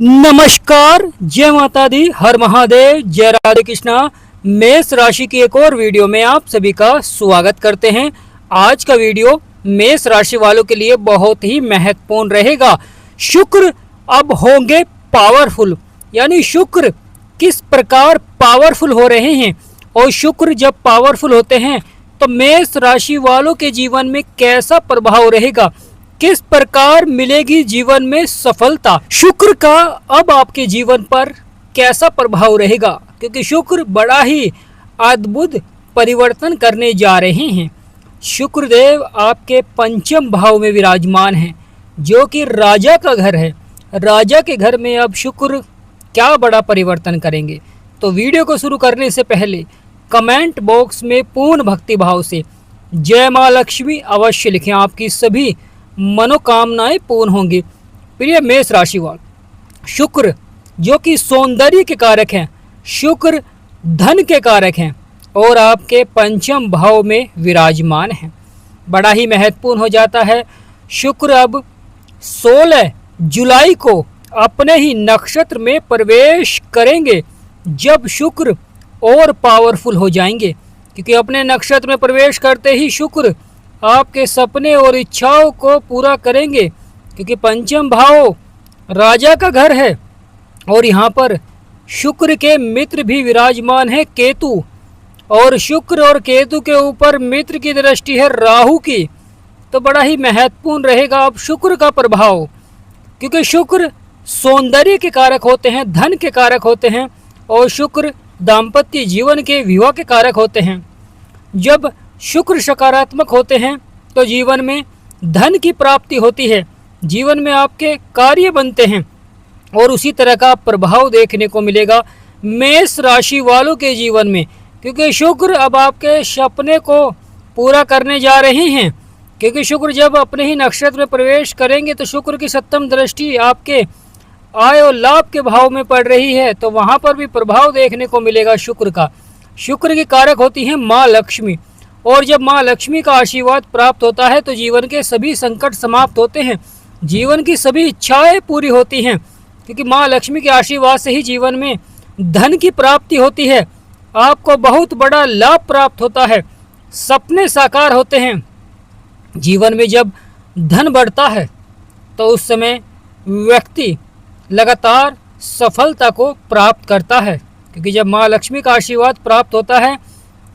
नमस्कार, जय माता दी, हर महादेव, जय राधे कृष्णा। मेष राशि की एक और वीडियो में आप सभी का स्वागत करते हैं। आज का वीडियो मेष राशि वालों के लिए बहुत ही महत्वपूर्ण रहेगा। शुक्र अब होंगे पावरफुल, यानी शुक्र किस प्रकार पावरफुल हो रहे हैं और शुक्र जब पावरफुल होते हैं तो मेष राशि वालों के जीवन में कैसा प्रभाव रहेगा, किस प्रकार मिलेगी जीवन में सफलता, शुक्र का अब आपके जीवन पर कैसा प्रभाव रहेगा, क्योंकि शुक्र बड़ा ही अद्भुत परिवर्तन करने जा रहे हैं। शुक्रदेव आपके पंचम भाव में विराजमान हैं, जो कि राजा का घर है। राजा के घर में अब शुक्र क्या बड़ा परिवर्तन करेंगे। तो वीडियो को शुरू करने से पहले कमेंट बॉक्स में पूर्ण भक्ति भाव से जय माँ लक्ष्मी अवश्य लिखें, आपकी सभी मनोकामनाएं पूर्ण होंगी। प्रिय मेष राशि वालों, शुक्र जो कि सौंदर्य के कारक हैं, शुक्र धन के कारक हैं और आपके पंचम भाव में विराजमान हैं। बड़ा ही महत्वपूर्ण हो जाता है। शुक्र अब 16 जुलाई को अपने ही नक्षत्र में प्रवेश करेंगे। जब शुक्र और पावरफुल हो जाएंगे, क्योंकि अपने नक्षत्र में प्रवेश करते ही शुक्र आपके सपने और इच्छाओं को पूरा करेंगे, क्योंकि पंचम भाव राजा का घर है और यहाँ पर शुक्र के मित्र भी विराजमान है केतु, और शुक्र और केतु के ऊपर मित्र की दृष्टि है राहु की। तो बड़ा ही महत्वपूर्ण रहेगा अब शुक्र का प्रभाव, क्योंकि शुक्र सौंदर्य के कारक होते हैं, धन के कारक होते हैं और शुक्र दाम्पत्य जीवन के विवाह के कारक होते हैं। जब शुक्र सकारात्मक होते हैं तो जीवन में धन की प्राप्ति होती है, जीवन में आपके कार्य बनते हैं और उसी तरह का प्रभाव देखने को मिलेगा मेष राशि वालों के जीवन में, क्योंकि शुक्र अब आपके सपने को पूरा करने जा रहे हैं। क्योंकि शुक्र जब अपने ही नक्षत्र में प्रवेश करेंगे तो शुक्र की सप्तम दृष्टि आपके आय और लाभ के भाव में पड़ रही है, तो वहाँ पर भी प्रभाव देखने को मिलेगा शुक्र का। शुक्र की कारक होती है माँ लक्ष्मी, और जब माँ लक्ष्मी का आशीर्वाद प्राप्त होता है तो जीवन के सभी संकट समाप्त होते हैं, जीवन की सभी इच्छाएं पूरी होती हैं, क्योंकि माँ लक्ष्मी के आशीर्वाद से ही जीवन में धन की प्राप्ति होती है, आपको बहुत बड़ा लाभ प्राप्त होता है, सपने साकार होते हैं। जीवन में जब धन बढ़ता है तो उस समय व्यक्ति लगातार सफलता को प्राप्त करता है, क्योंकि जब माँ लक्ष्मी का आशीर्वाद प्राप्त होता है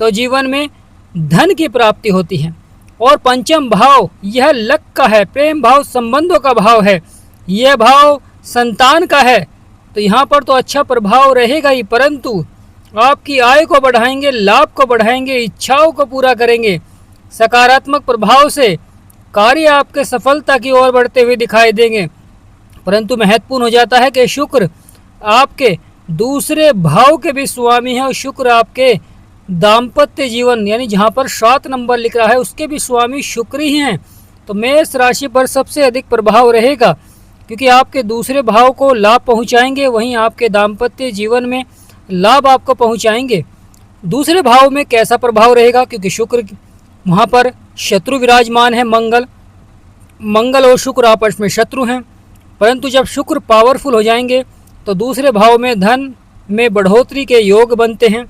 तो जीवन में धन की प्राप्ति होती है। और पंचम भाव यह लक का है, प्रेम भाव संबंधों का भाव है, यह भाव संतान का है। तो यहाँ पर तो अच्छा प्रभाव रहेगा ही, परंतु आपकी आय को बढ़ाएंगे, लाभ को बढ़ाएंगे, इच्छाओं को पूरा करेंगे। सकारात्मक प्रभाव से कार्य आपके सफलता की ओर बढ़ते हुए दिखाई देंगे। परंतु महत्वपूर्ण हो जाता है कि शुक्र आपके दूसरे भाव के भी स्वामी हैं और शुक्र आपके दाम्पत्य जीवन, यानी जहाँ पर 7 नंबर लिख रहा है, उसके भी स्वामी शुक्र ही हैं। तो मेष राशि पर सबसे अधिक प्रभाव रहेगा, क्योंकि आपके दूसरे भाव को लाभ पहुँचाएंगे, वहीं आपके दाम्पत्य जीवन में लाभ आपको पहुँचाएंगे। दूसरे भाव में कैसा प्रभाव रहेगा, क्योंकि शुक्र वहाँ पर शत्रु विराजमान है, मंगल और शुक्र आपस में शत्रु हैं। परंतु जब शुक्र पावरफुल हो जाएंगे तो दूसरे भाव में धन में बढ़ोतरी के योग बनते हैं,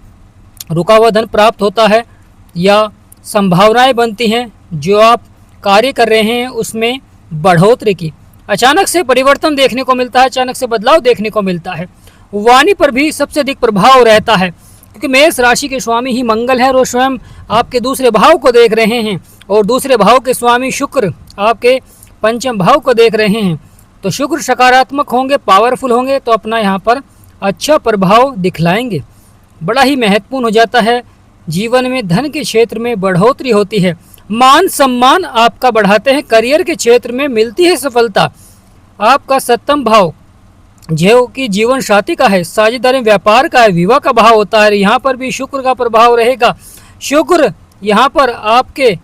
रुका हुआ धन प्राप्त होता है या संभावनाएं बनती हैं, जो आप कार्य कर रहे हैं उसमें बढ़ोतरी की। अचानक से परिवर्तन देखने को मिलता है, अचानक से बदलाव देखने को मिलता है। वाणी पर भी सबसे अधिक प्रभाव रहता है, क्योंकि मेष राशि के स्वामी ही मंगल है और स्वयं आपके दूसरे भाव को देख रहे हैं, और दूसरे भाव के स्वामी शुक्र आपके पंचम भाव को देख रहे हैं। तो शुक्र सकारात्मक होंगे, पावरफुल होंगे तो अपना यहाँ पर अच्छा प्रभाव दिखलाएंगे। बड़ा ही महत्वपूर्ण हो जाता है। जीवन में धन के क्षेत्र में बढ़ोतरी होती है, मान सम्मान आपका बढ़ाते हैं, करियर के क्षेत्र में मिलती है सफलता। आपका 7वां भाव जो कि जीवन साथी का है, साझेदारी व्यापार का है, विवाह का भाव होता है, यहाँ पर भी शुक्र का प्रभाव रहेगा। शुक्र यहाँ पर आपके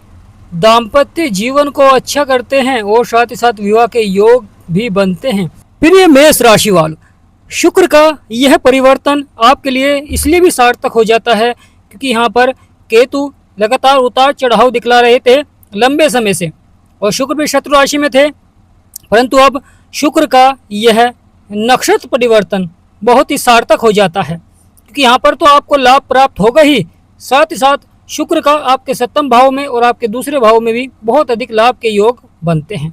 दाम्पत्य जीवन को अच्छा करते हैं और साथ ही साथ विवाह के योग भी बनते हैं। फिर ये मेष राशि वालों, शुक्र का यह परिवर्तन आपके लिए इसलिए भी सार्थक हो जाता है, क्योंकि यहाँ पर केतु लगातार उतार चढ़ाव दिखला रहे थे लंबे समय से, और शुक्र भी शत्रु राशि में थे, परंतु अब शुक्र का यह नक्षत्र परिवर्तन बहुत ही सार्थक हो जाता है, क्योंकि यहाँ पर तो आपको लाभ प्राप्त होगा ही, साथ ही साथ शुक्र का आपके सप्तम भाव में और आपके दूसरे भाव में भी बहुत अधिक लाभ के योग बनते हैं।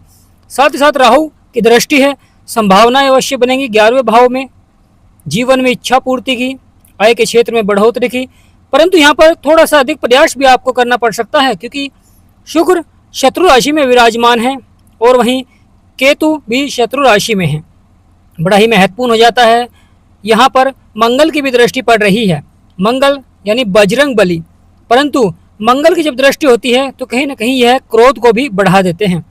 साथ ही साथ राहु की दृष्टि है, संभावनाएं अवश्य बनेंगी 11वें भाव में, जीवन में इच्छा पूर्ति की, आय के क्षेत्र में बढ़ोतरी की, परंतु यहाँ पर थोड़ा सा अधिक प्रयास भी आपको करना पड़ सकता है, क्योंकि शुक्र शत्रु राशि में विराजमान है और वहीं केतु भी शत्रु राशि में है। बड़ा ही महत्वपूर्ण हो जाता है। यहाँ पर मंगल की भी दृष्टि पड़ रही है, मंगल यानी बजरंग बली, परंतु मंगल की जब दृष्टि होती है तो कहीं ना कहीं यह क्रोध को भी बढ़ा देते हैं,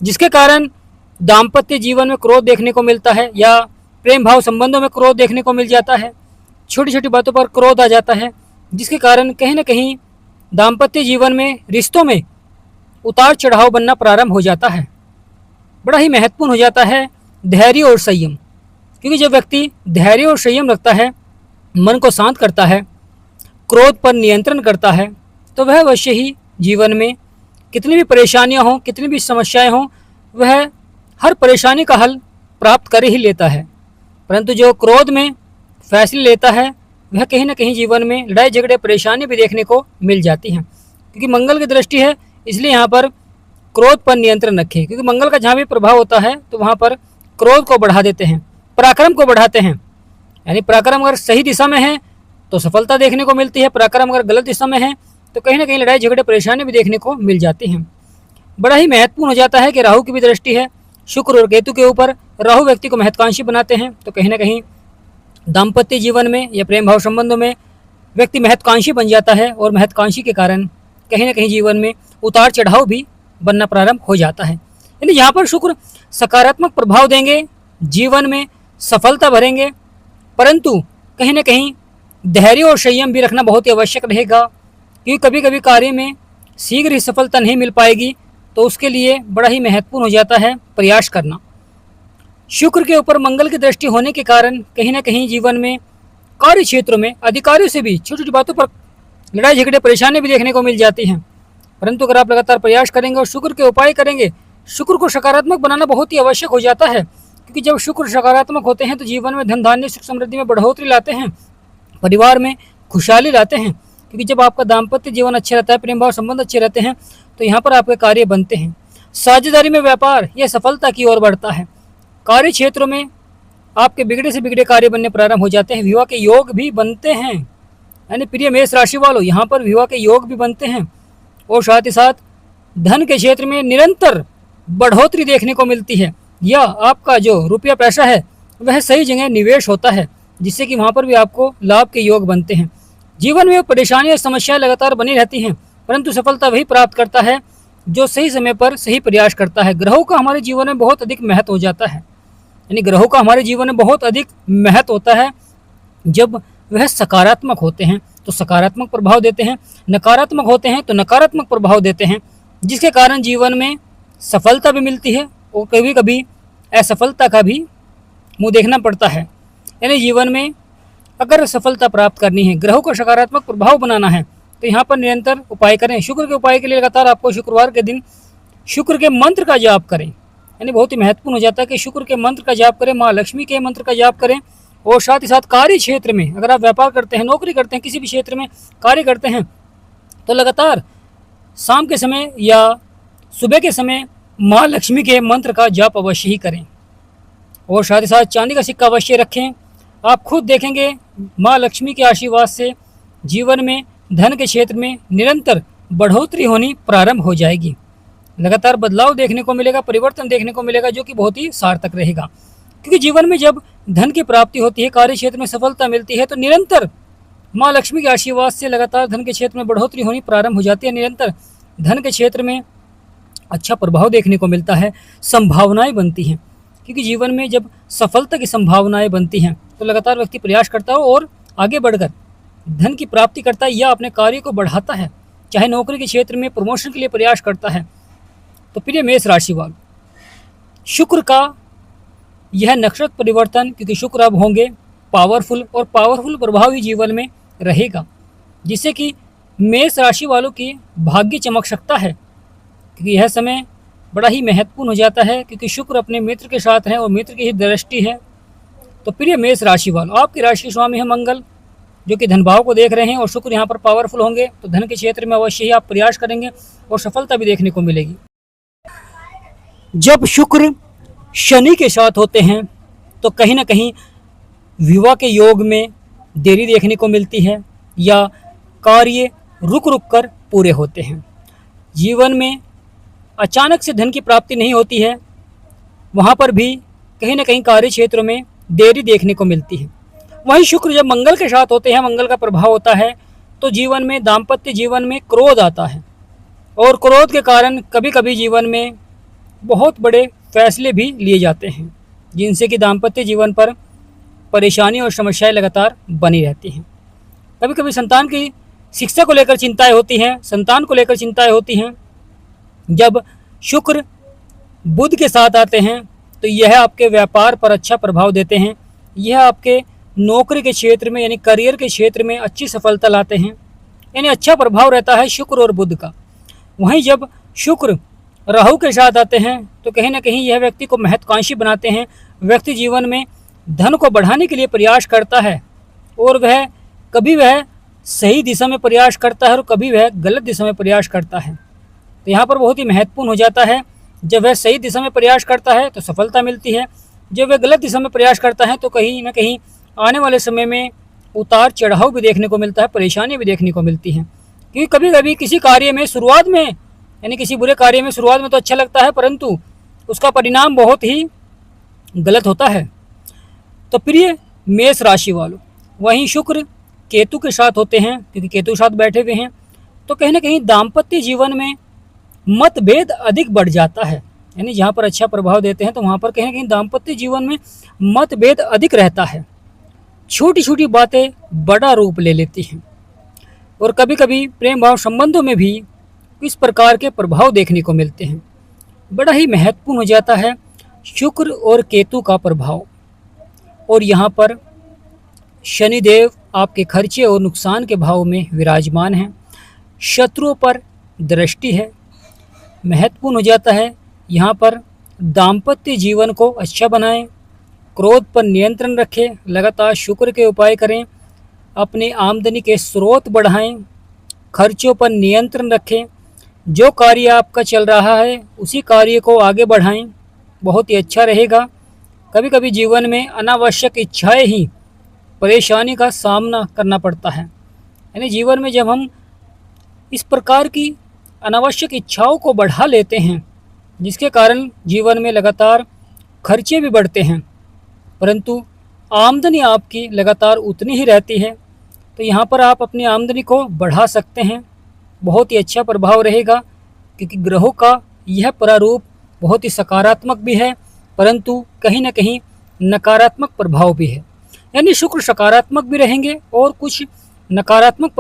जिसके कारण दाम्पत्य जीवन में क्रोध देखने को मिलता है या प्रेम भाव संबंधों में क्रोध देखने को मिल जाता है। छोटी छोटी बातों पर क्रोध आ जाता है, जिसके कारण कहीं ना कहीं दाम्पत्य जीवन में रिश्तों में उतार चढ़ाव बनना प्रारंभ हो जाता है। बड़ा ही महत्वपूर्ण हो जाता है धैर्य और संयम, क्योंकि जब व्यक्ति धैर्य और संयम रखता है, मन को शांत करता है, क्रोध पर नियंत्रण करता है, तो वह अवश्य ही जीवन में कितनी भी परेशानियां हों, कितनी भी समस्याएं हों, वह हर परेशानी का हल प्राप्त कर ही लेता है। परंतु जो क्रोध में फैसले लेता है, वह कहीं ना कहीं जीवन में लड़ाई झगड़े परेशानी भी देखने को मिल जाती हैं, क्योंकि मंगल की दृष्टि है। इसलिए यहाँ पर क्रोध पर नियंत्रण रखें, क्योंकि मंगल का जहाँ भी प्रभाव होता है तो वहाँ पर क्रोध को बढ़ा देते हैं, पराक्रम को बढ़ाते हैं। यानी पराक्रम अगर सही दिशा में है तो सफलता देखने को मिलती है, पराक्रम अगर गलत दिशा में है तो कहीं ना कहीं लड़ाई झगड़े परेशानी भी देखने को मिल जाती हैं। बड़ा ही महत्वपूर्ण हो जाता है कि राहु की भी दृष्टि है शुक्र और केतु के ऊपर। राहु व्यक्ति को महत्वाकांक्षी बनाते हैं, तो कहीं ना कहीं दाम्पत्य जीवन में या प्रेम भाव संबंधों में व्यक्ति महत्वाकांक्षी बन जाता है और महत्वाकांक्षी के कारण कहीं ना कहीं जीवन में उतार चढ़ाव भी बनना प्रारंभ हो जाता है। यानी यहाँ पर शुक्र सकारात्मक प्रभाव देंगे, जीवन में सफलता भरेंगे, परंतु कहीं ना कहीं धैर्य और संयम भी रखना बहुत ही आवश्यक रहेगा, क्योंकि कभी कभी कार्य में शीघ्र ही सफलता नहीं मिल पाएगी, तो उसके लिए बड़ा ही महत्वपूर्ण हो जाता है प्रयास करना। शुक्र के ऊपर मंगल की दृष्टि होने के कारण कहीं ना कहीं जीवन में कार्य क्षेत्रों में अधिकारियों से भी छोटी छोटी बातों पर लड़ाई झगड़े परेशानी भी देखने को मिल जाती हैं, परंतु अगर आप लगातार प्रयास करेंगे और शुक्र के उपाय करेंगे, शुक्र को सकारात्मक बनाना बहुत ही आवश्यक हो जाता है, क्योंकि जब शुक्र सकारात्मक होते हैं तो जीवन में धन धान्य सुख समृद्धि में बढ़ोतरी लाते हैं, परिवार में खुशहाली लाते हैं। क्योंकि जब आपका दाम्पत्य जीवन अच्छा रहता है, प्रेम भाव संबंध अच्छे रहते हैं, तो यहाँ पर आपके कार्य बनते हैं। साझेदारी में व्यापार यह सफलता की ओर बढ़ता है। कार्य क्षेत्रों में आपके बिगड़े से बिगड़े कार्य बनने प्रारंभ हो जाते हैं। विवाह के योग भी बनते हैं, यानी प्रिय मेष राशि वालों, यहाँ पर विवाह के योग भी बनते हैं और साथ ही साथ धन के क्षेत्र में निरंतर बढ़ोतरी देखने को मिलती है, या आपका जो रुपया पैसा है वह सही जगह निवेश होता है, जिससे कि वहाँ पर भी आपको लाभ के योग बनते हैं। जीवन में परेशानियां समस्याएं लगातार बनी रहती हैं, परंतु सफलता वही प्राप्त करता है जो सही समय पर सही प्रयास करता है। ग्रहों का हमारे जीवन में बहुत अधिक महत्व हो जाता है, यानी ग्रहों का हमारे जीवन में बहुत अधिक महत्व होता है। जब वह सकारात्मक होते हैं तो सकारात्मक प्रभाव देते हैं, नकारात्मक होते हैं तो नकारात्मक प्रभाव देते हैं, जिसके कारण जीवन में सफलता भी मिलती है और कभी कभी असफलता का भी मुँह देखना पड़ता है। यानी जीवन में अगर सफलता प्राप्त करनी है, ग्रहों का सकारात्मक प्रभाव बनाना है, तो यहाँ पर निरंतर उपाय करें। शुक्र के उपाय के लिए लगातार आपको शुक्रवार के दिन शुक्र के मंत्र का जाप करें, यानी बहुत ही महत्वपूर्ण हो जाता है कि शुक्र के मंत्र का जाप करें, माँ लक्ष्मी के मंत्र का जाप करें। और साथ ही साथ कार्य क्षेत्र में अगर आप व्यापार करते हैं, नौकरी करते हैं, किसी भी क्षेत्र में कार्य करते हैं, तो लगातार शाम के समय या सुबह के समय माँ लक्ष्मी के मंत्र का जाप अवश्य ही करें। और साथ ही साथ चांदी का सिक्का अवश्य रखें। आप खुद देखेंगे माँ लक्ष्मी के आशीर्वाद से जीवन में धन के क्षेत्र में निरंतर बढ़ोतरी होनी प्रारंभ हो जाएगी। लगातार बदलाव देखने को मिलेगा, परिवर्तन देखने को मिलेगा, जो कि बहुत ही सार्थक रहेगा। क्योंकि जीवन में जब धन की प्राप्ति होती है, कार्य क्षेत्र में सफलता मिलती है, तो निरंतर माँ लक्ष्मी के आशीर्वाद से लगातार धन के क्षेत्र में बढ़ोतरी होनी प्रारंभ हो जाती है। निरंतर धन के क्षेत्र में अच्छा प्रभाव देखने को मिलता है, संभावनाएं बनती हैं। क्योंकि जीवन में जब सफलता की संभावनाएं बनती हैं तो लगातार व्यक्ति प्रयास करता है और आगे बढ़कर धन की प्राप्ति करता है या अपने कार्य को बढ़ाता है, चाहे नौकरी के क्षेत्र में प्रमोशन के लिए प्रयास करता है। तो प्रिय मेष राशि वालों, शुक्र का यह नक्षत्र परिवर्तन, क्योंकि शुक्र अब होंगे पावरफुल और पावरफुल प्रभाव ही जीवन में रहेगा, जिससे कि मेष राशि वालों की भाग्य चमक सकता है। क्योंकि यह समय बड़ा ही महत्वपूर्ण हो जाता है, क्योंकि शुक्र अपने मित्र के साथ हैं और मित्र की ही दृष्टि है, तो प्रिय मेष राशि वालों, आपकी राशि के स्वामी है मंगल, जो कि धन भाव को देख रहे हैं, और शुक्र यहाँ पर पावरफुल होंगे, तो धन के क्षेत्र में अवश्य ही आप प्रयास करेंगे और सफलता भी देखने को मिलेगी। जब शुक्र शनि के साथ होते हैं तो कहीं ना कहीं विवाह के योग में देरी देखने को मिलती है, या कार्य रुक रुक कर पूरे होते हैं। जीवन में अचानक से धन की प्राप्ति नहीं होती है, वहाँ पर भी कहीं ना कहीं कार्य क्षेत्रों में देरी देखने को मिलती है। वहीं शुक्र जब मंगल के साथ होते हैं, मंगल का प्रभाव होता है, तो जीवन में, दाम्पत्य जीवन में क्रोध आता है, और क्रोध के कारण कभी कभी जीवन में बहुत बड़े फैसले भी लिए जाते हैं, जिनसे कि दाम्पत्य जीवन पर परेशानी और समस्याएं लगातार बनी रहती हैं। कभी कभी संतान की शिक्षा को लेकर चिंताएं होती हैं, संतान को लेकर चिंताएं होती हैं। जब शुक्र बुध के साथ आते हैं तो यह आपके व्यापार पर अच्छा प्रभाव देते हैं, यह आपके नौकरी के क्षेत्र में यानी करियर के क्षेत्र में अच्छी सफलता लाते हैं, यानी अच्छा प्रभाव रहता है शुक्र और बुध का। वहीं जब शुक्र राहु के साथ आते हैं तो कहीं ना कहीं यह व्यक्ति को महत्वाकांक्षी बनाते हैं। व्यक्ति जीवन में धन को बढ़ाने के लिए प्रयास करता है, और कभी वह सही दिशा में प्रयास करता है और कभी वह गलत दिशा में प्रयास करता है। तो यहाँ पर बहुत ही महत्वपूर्ण हो जाता है, जब वह सही दिशा में प्रयास करता है तो सफलता मिलती है, जब वह गलत दिशा में प्रयास करता है तो कहीं ना कहीं आने वाले समय में उतार चढ़ाव भी देखने को मिलता है, परेशानी भी देखने को मिलती है। क्योंकि कभी कभी किसी कार्य में शुरुआत में, यानी किसी बुरे कार्य में शुरुआत में तो अच्छा लगता है, परंतु उसका परिणाम बहुत ही गलत होता है। तो प्रिय मेष राशि वालों, वहीं शुक्र केतु के साथ होते हैं, क्योंकि केतु के साथ बैठे हुए हैं, तो कहीं ना कहीं दाम्पत्य जीवन में मतभेद अधिक बढ़ जाता है। यानी जहाँ पर अच्छा प्रभाव देते हैं तो वहाँ पर कहीं ना कहीं दाम्पत्य जीवन में मतभेद अधिक रहता है, छोटी छोटी बातें बड़ा रूप ले लेती हैं, और कभी कभी प्रेम भाव संबंधों में भी इस प्रकार के प्रभाव देखने को मिलते हैं। बड़ा ही महत्वपूर्ण हो जाता है शुक्र और केतु का प्रभाव, और यहाँ पर शनिदेव आपके खर्चे और नुकसान के भाव में विराजमान हैं, शत्रुओं पर दृष्टि है। महत्वपूर्ण हो जाता है यहाँ पर दाम्पत्य जीवन को अच्छा बनाएं, क्रोध पर नियंत्रण रखें, लगातार शुक्र के उपाय करें, अपनी आमदनी के स्रोत बढ़ाएं, खर्चों पर नियंत्रण रखें, जो कार्य आपका चल रहा है उसी कार्य को आगे बढ़ाएं, बहुत ही अच्छा रहेगा। कभी कभी जीवन में अनावश्यक इच्छाएं ही परेशानी का सामना करना पड़ता है, यानी जीवन में जब हम इस प्रकार की अनावश्यक इच्छाओं को बढ़ा लेते हैं, जिसके कारण जीवन में लगातार खर्चे भी बढ़ते हैं, परंतु आमदनी आपकी लगातार उतनी ही रहती है, तो यहाँ पर आप अपनी आमदनी को बढ़ा सकते हैं। बहुत ही अच्छा प्रभाव रहेगा, क्योंकि ग्रहों का यह प्रारूप बहुत ही सकारात्मक भी है, परंतु कहीं ना कहीं नकारात्मक प्रभाव भी है। यानी शुक्र सकारात्मक भी रहेंगे और कुछ नकारात्मक